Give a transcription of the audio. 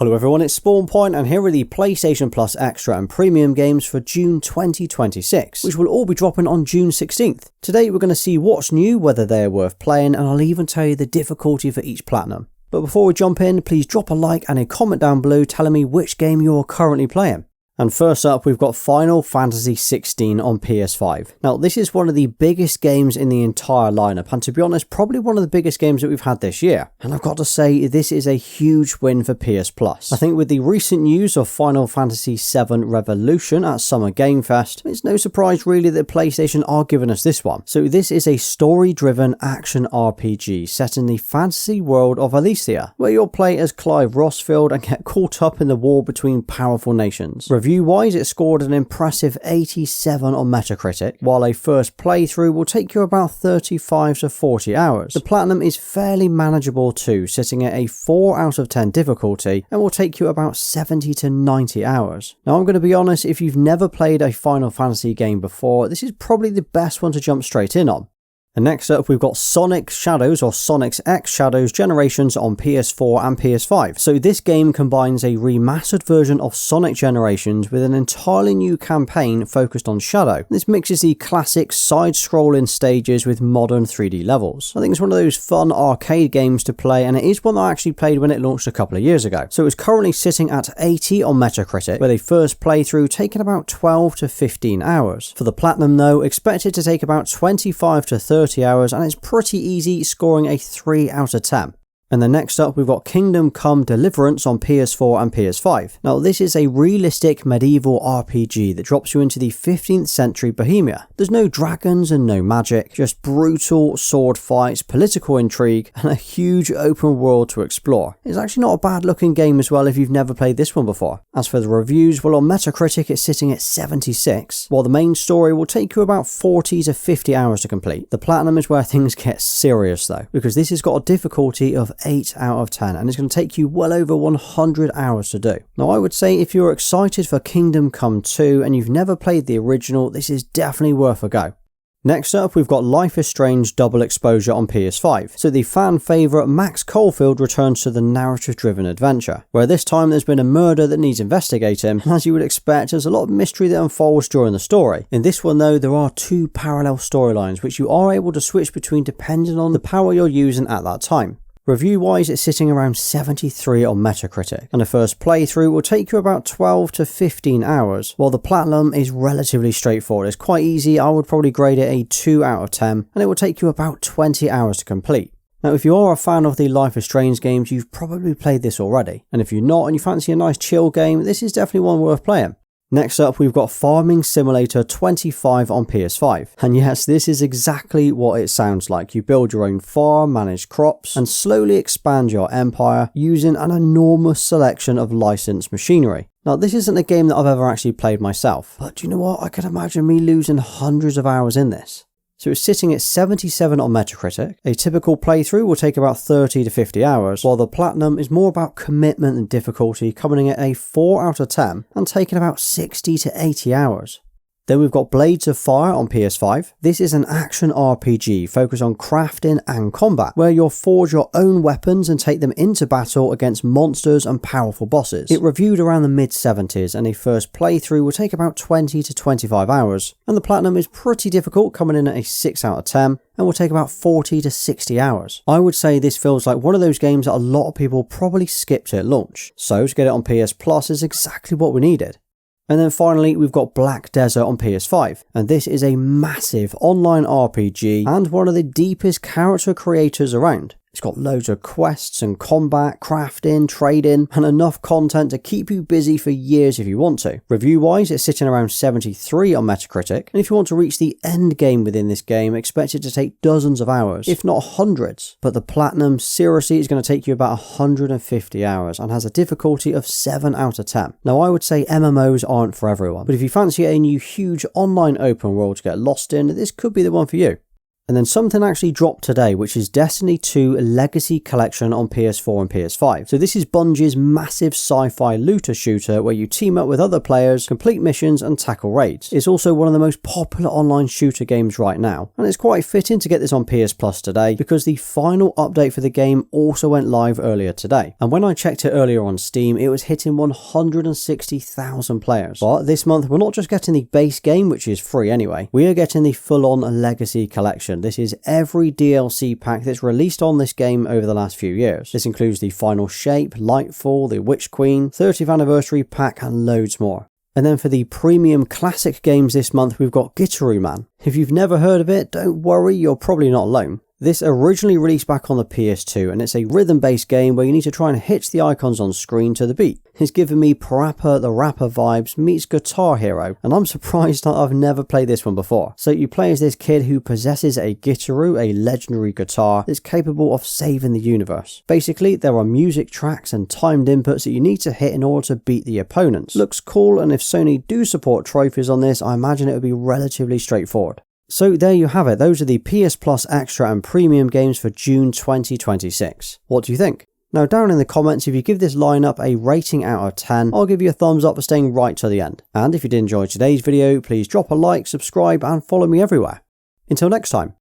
Hello everyone, it's SpawnPoint and here are the PlayStation Plus Extra and Premium games for June 2026, which will all be dropping on June 16th. Today we're going to see what's new, whether they're worth playing, and I'll even tell you the difficulty for each platinum. But before we jump in, please drop a like and a comment down below telling me which game you're currently playing. And first up, we've got Final Fantasy XVI on PS5. Now, this is one of the biggest games in the entire lineup, and to be honest, probably one of the biggest games that we've had this year. And I've got to say, this is a huge win for PS Plus. I think with the recent news of Final Fantasy VII Revolution at Summer Game Fest, it's no surprise really that PlayStation are giving us this one. So this is a story-driven action RPG set in the fantasy world of Elysia, where you'll play as Clive Rossfield and get caught up in the war between powerful nations. Review-wise, it scored an impressive 87 on Metacritic, while a first playthrough will take you about 35 to 40 hours. The platinum is fairly manageable too, sitting at a 4 out of 10 difficulty, and will take you about 70 to 90 hours. Now I'm going to be honest, if you've never played a Final Fantasy game before, this is probably the best one to jump straight in on. And next up, we've got Sonic Shadows or Sonic's X Shadows Generations on PS4 and PS5. So this game combines a remastered version of Sonic Generations with an entirely new campaign focused on Shadow. This mixes the classic side-scrolling stages with modern 3D levels. I think it's one of those fun arcade games to play, and it is one that I actually played when it launched a couple of years ago. So it's currently sitting at 80 on Metacritic, with a first playthrough taking about 12 to 15 hours. For the platinum though, expected to take about 25 to 30 hours, and it's pretty easy, scoring a 3 out of 10. And then next up, we've got Kingdom Come Deliverance on PS4 and PS5. Now, this is a realistic medieval RPG that drops you into the 15th century Bohemia. There's no dragons and no magic, just brutal sword fights, political intrigue, and a huge open world to explore. It's actually not a bad looking game as well if you've never played this one before. As for the reviews, well, on Metacritic it's sitting at 76, while the main story will take you about 40 to 50 hours to complete. The platinum is where things get serious though, because this has got a difficulty of 8 out of 10, and it's going to take you well over 100 hours to do. Now, I would say if you're excited for Kingdom Come 2 and you've never played the original, this is definitely worth a go. Next up, we've got Life is Strange Double Exposure on PS5. So the fan favourite Max Caulfield returns to the narrative-driven adventure, where this time there's been a murder that needs investigating, and as you would expect, there's a lot of mystery that unfolds during the story. In this one though, there are 2 parallel storylines, which you are able to switch between depending on the power you're using at that time. Review-wise, it's sitting around 73 on Metacritic, and the first playthrough will take you about 12 to 15 hours, while the platinum is relatively straightforward. It's quite easy. I would probably grade it a 2 out of 10, and it will take you about 20 hours to complete. Now, if you are a fan of the Life is Strange games, you've probably played this already, and if you're not and you fancy a nice chill game, this is definitely one worth playing. Next up, we've got Farming Simulator 25 on PS5. And yes, this is exactly what it sounds like. You build your own farm, manage crops, and slowly expand your empire using an enormous selection of licensed machinery. Now, this isn't a game that I've ever actually played myself, but you know what? I could imagine me losing hundreds of hours in this. So it's sitting at 77 on Metacritic. A typical playthrough will take about 30 to 50 hours, while the platinum is more about commitment and difficulty, coming in at a 4 out of 10 and taking about 60 to 80 hours. Then we've got Blades of Fire on PS5. This is an action RPG focused on crafting and combat, where you'll forge your own weapons and take them into battle against monsters and powerful bosses. It reviewed around the mid-70s, and a first playthrough will take about 20 to 25 hours. And the platinum is pretty difficult, coming in at a 6 out of 10, and will take about 40 to 60 hours. I would say this feels like one of those games that a lot of people probably skipped at launch. So to get it on PS Plus is exactly what we needed. And then finally, we've got Black Desert on PS5, and this is a massive online RPG and one of the deepest character creators around. It's got loads of quests and combat, crafting, trading, and enough content to keep you busy for years if you want to. Review-wise, it's sitting around 73 on Metacritic, and if you want to reach the end game within this game, expect it to take dozens of hours, if not hundreds. But the platinum seriously is going to take you about 150 hours and has a difficulty of 7 out of 10. Now, I would say MMOs aren't for everyone, but if you fancy a new huge online open world to get lost in, this could be the one for you. And then something actually dropped today, which is Destiny 2 Legacy Collection on PS4 and PS5. So this is Bungie's massive sci-fi looter shooter where you team up with other players, complete missions and tackle raids. It's also one of the most popular online shooter games right now, and it's quite fitting to get this on PS Plus today because the final update for the game also went live earlier today. And when I checked it earlier on Steam, it was hitting 160,000 players. But this month we're not just getting the base game, which is free anyway, we are getting the full-on Legacy Collection. This is every DLC pack that's released on this game over the last few years. This includes the Final Shape, Lightfall, the Witch Queen, 30th Anniversary pack and loads more. And then for the premium classic games this month, we've got Gitaroo Man. If you've never heard of it, don't worry, you're probably not alone. This originally released back on the PS2 and it's a rhythm-based game where you need to try and hit the icons on screen to the beat. It's given me Parappa the Rapper vibes meets Guitar Hero, and I'm surprised that I've never played this one before. So you play as this kid who possesses a Gitaroo, a legendary guitar that's capable of saving the universe. Basically, there are music tracks and timed inputs that you need to hit in order to beat the opponents. Looks cool, and if Sony do support trophies on this, I imagine it would be relatively straightforward. So there you have it, those are the PS Plus Extra and Premium games for June 2026. What do you think? Now down in the comments, if you give this lineup a rating out of 10, I'll give you a thumbs up for staying right to the end. And if you did enjoy today's video, please drop a like, subscribe and follow me everywhere. Until next time.